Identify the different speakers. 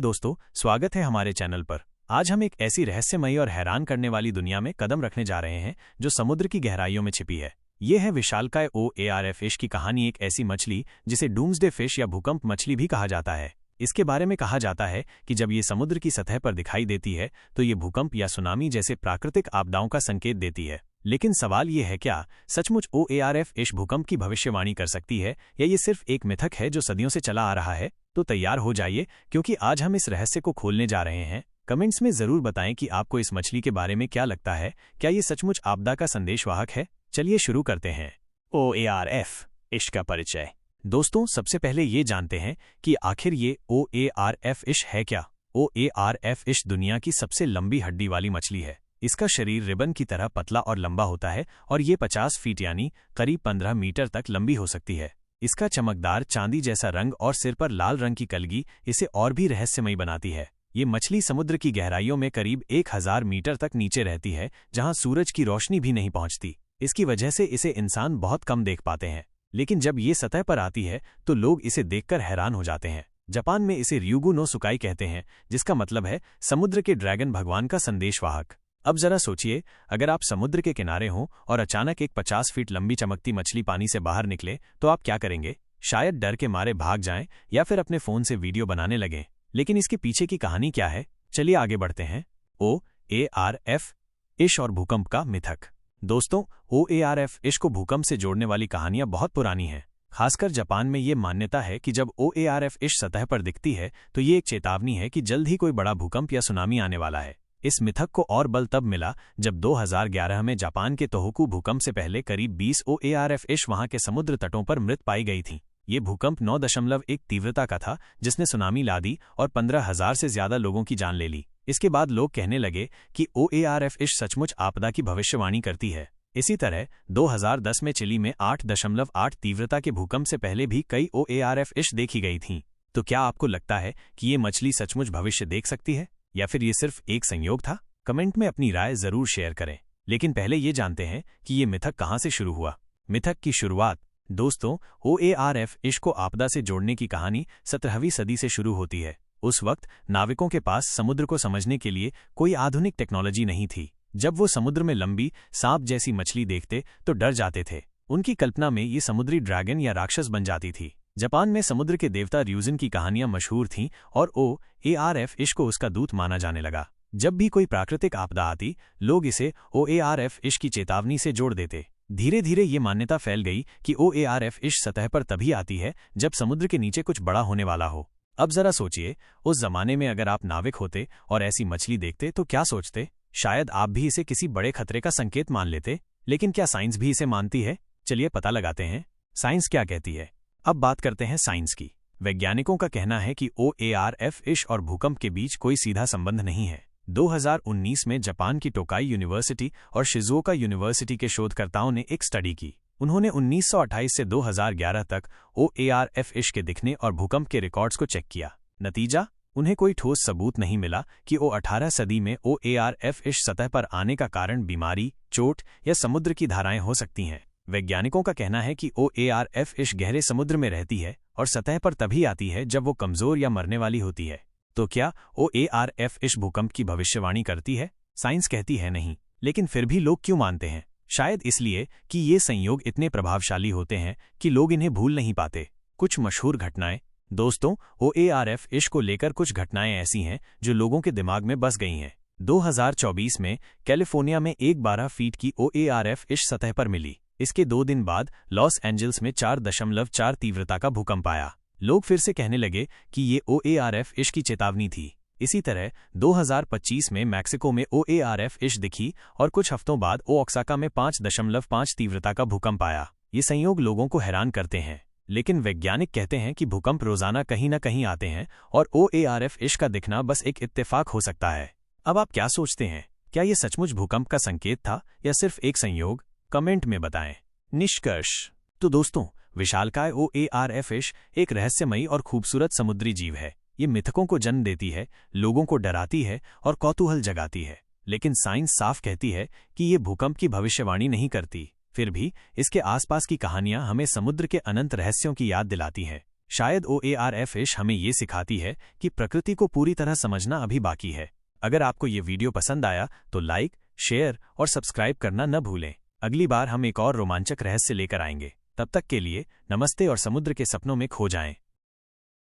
Speaker 1: दोस्तों, स्वागत है हमारे चैनल पर। आज हम एक ऐसी रहस्यमयी और हैरान करने वाली दुनिया में कदम रखने जा रहे हैं जो समुद्र की गहराइयों में छिपी है। ये है विशालकाय OARF फिश की कहानी, एक ऐसी मछली जिसे डूम्सडे फिश या भूकंप मछली भी कहा जाता है। इसके बारे में कहा जाता है कि जब ये समुद्र की सतह पर दिखाई देती है तो ये भूकंप या सुनामी जैसे प्राकृतिक आपदाओं का संकेत देती है। लेकिन सवाल ये है, क्या सचमुच OARF फिश भूकंप की भविष्यवाणी कर सकती है या ये सिर्फ एक मिथक है जो सदियों से चला आ रहा है? तो तैयार हो जाइए, क्योंकि आज हम इस रहस्य को खोलने जा रहे हैं। कमेंट्स में जरूर बताएं कि आपको इस मछली के बारे में क्या लगता है। क्या ये सचमुच आपदा का संदेशवाहक है? चलिए शुरू करते हैं। OARF फिश का परिचय। दोस्तों, सबसे पहले ये जानते हैं कि आखिर ये OARF फिश है क्या। OARF फिश दुनिया की सबसे लंबी हड्डी वाली मछली है। इसका शरीर रिबन की तरह पतला और लंबा होता है और ये 50 फीट यानी करीब 15 मीटर तक लंबी हो सकती है। इसका चमकदार चांदी जैसा रंग और सिर पर लाल रंग की कलगी इसे और भी रहस्यमयी बनाती है। ये मछली समुद्र की गहराइयों में करीब 1000 मीटर तक नीचे रहती है, जहां सूरज की रोशनी भी नहीं पहुंचती। इसकी वजह से इसे इंसान बहुत कम देख पाते हैं, लेकिन जब ये सतह पर आती है तो लोग इसे देखकर हैरान हो जाते हैं। जापान में इसे ryugu no sukai कहते हैं, जिसका मतलब है समुद्र के ड्रैगन भगवान का संदेशवाहक। अब जरा सोचिए, अगर आप समुद्र के किनारे हों और अचानक एक 50 फीट लंबी चमकती मछली पानी से बाहर निकले तो आप क्या करेंगे? शायद डर के मारे भाग जाएं या फिर अपने फोन से वीडियो बनाने लगें। लेकिन इसके पीछे की कहानी क्या है? चलिए आगे बढ़ते हैं। OARF फिश और भूकंप का मिथक। दोस्तों, OARF फिश को भूकंप से जोड़ने वाली कहानियां बहुत पुरानी हैं। खासकर जापान में ये मान्यता है कि जब OARF फिश सतह पर दिखती है तो ये एक चेतावनी है कि जल्द ही कोई बड़ा भूकंप या सुनामी आने वाला है। इस मिथक को और बल तब मिला जब 2011 में जापान के तोहोकू भूकंप से पहले करीब 20 OARF फिश वहां के समुद्र तटों पर मृत पाई गई थीं। ये भूकंप 9.1 तीव्रता का था, जिसने सुनामी ला दी और 15,000 से ज्यादा लोगों की जान ले ली। इसके बाद लोग कहने लगे कि OARF फिश सचमुच आपदा की भविष्यवाणी करती है। इसी तरह 2010 में चिली में 8.8 तीव्रता के भूकंप से पहले भी कई OARF फिश देखी गई थीं। तो क्या आपको लगता है कि ये मछली सचमुच भविष्य देख सकती है, या फिर ये सिर्फ एक संयोग था? कमेंट में अपनी राय जरूर शेयर करें। लेकिन पहले ये जानते हैं कि ये मिथक कहां से शुरू हुआ। मिथक की शुरुआत। दोस्तों, OARF फिश को आपदा से जोड़ने की कहानी 17वीं सदी से शुरू होती है। उस वक्त नाविकों के पास समुद्र को समझने के लिए कोई आधुनिक टेक्नोलॉजी नहीं थी। जब वो समुद्र में लंबी सांप जैसी मछली देखते तो डर जाते थे। उनकी कल्पना में ये समुद्री ड्रैगन या राक्षस बन जाती थी। जापान में समुद्र के देवता र्यूजन की कहानियां मशहूर थीं और OARF फिश को उसका दूत माना जाने लगा। जब भी कोई प्राकृतिक आपदा आती, लोग इसे OARF फिश की चेतावनी से जोड़ देते। धीरे धीरे ये मान्यता फैल गई कि OARF फिश सतह पर तभी आती है जब समुद्र के नीचे कुछ बड़ा होने वाला हो। अब जरा सोचिए, उस जमाने में अगर आप नाविक होते और ऐसी मछली देखते तो क्या सोचते? शायद आप भी इसे किसी बड़े खतरे का संकेत मान लेते। लेकिन क्या साइंस भी इसे मानती है? चलिए पता लगाते हैं, साइंस क्या कहती है। अब बात करते हैं साइंस की। वैज्ञानिकों का कहना है कि OARF फिश और भूकंप के बीच कोई सीधा संबंध नहीं है। 2019 में जापान की टोकाई यूनिवर्सिटी और शिजुओका यूनिवर्सिटी के शोधकर्ताओं ने एक स्टडी की। उन्होंने 1928 से 2011 तक OARF फिश के दिखने और भूकंप के रिकॉर्ड्स को चेक किया। नतीजा, उन्हें कोई ठोस सबूत नहीं मिला कि 18 सदी में OARF फिश सतह पर आने का कारण बीमारी, चोट या समुद्र की धाराएं हो सकती हैं। वैज्ञानिकों का कहना है कि OARF फिश गहरे समुद्र में रहती है और सतह पर तभी आती है जब वो कमजोर या मरने वाली होती है। तो क्या OARF फिश भूकंप की भविष्यवाणी करती है? साइंस कहती है नहीं, लेकिन फिर भी लोग क्यों मानते हैं? शायद इसलिए कि ये संयोग इतने प्रभावशाली होते हैं कि लोग इन्हें भूल नहीं पाते। कुछ मशहूर घटनाएं। दोस्तों, OARF फिश को लेकर कुछ घटनाएं ऐसी हैं जो लोगों के दिमाग में बस गई हैं। 2024 में कैलिफोर्निया में एक 12 फीट की OARF फिश सतह पर मिली। इसके 2 दिन बाद लॉस एंजल्स में 4.4 तीव्रता का भूकंप आया। लोग फिर से कहने लगे कि ये OARF फिश की चेतावनी थी। इसी तरह 2025 में मैक्सिको में OARF फिश दिखी और कुछ हफ्तों बाद ओक्साका में 5.5 तीव्रता का भूकंप आया। ये संयोग लोगों को हैरान करते हैं, लेकिन वैज्ञानिक कहते हैं कि भूकंप रोजाना कहीं न कहीं आते हैं और OARF फिश का दिखना बस एक इत्तेफाक हो सकता है। अब आप क्या सोचते हैं? क्या ये सचमुच भूकंप का संकेत था या सिर्फ एक संयोग? कमेंट में बताएं। निष्कर्ष। तो दोस्तों, विशालकाय OARF फिश एक रहस्यमयी और खूबसूरत समुद्री जीव है। ये मिथकों को जन्म देती है, लोगों को डराती है और कौतूहल जगाती है। लेकिन साइंस साफ कहती है कि ये भूकंप की भविष्यवाणी नहीं करती। फिर भी इसके आसपास की कहानियां हमें समुद्र के अनंत रहस्यों की याद दिलाती हैं। शायद OARF फिश हमें ये सिखाती है कि प्रकृति को पूरी तरह समझना अभी बाकी है। अगर आपको ये वीडियो पसंद आया तो लाइक, शेयर और सब्सक्राइब करना न भूलें। अगली बार हम एक और रोमांचक रहस्य लेकर आएंगे। तब तक के लिए नमस्ते और समुद्र के सपनों में खो जाएं।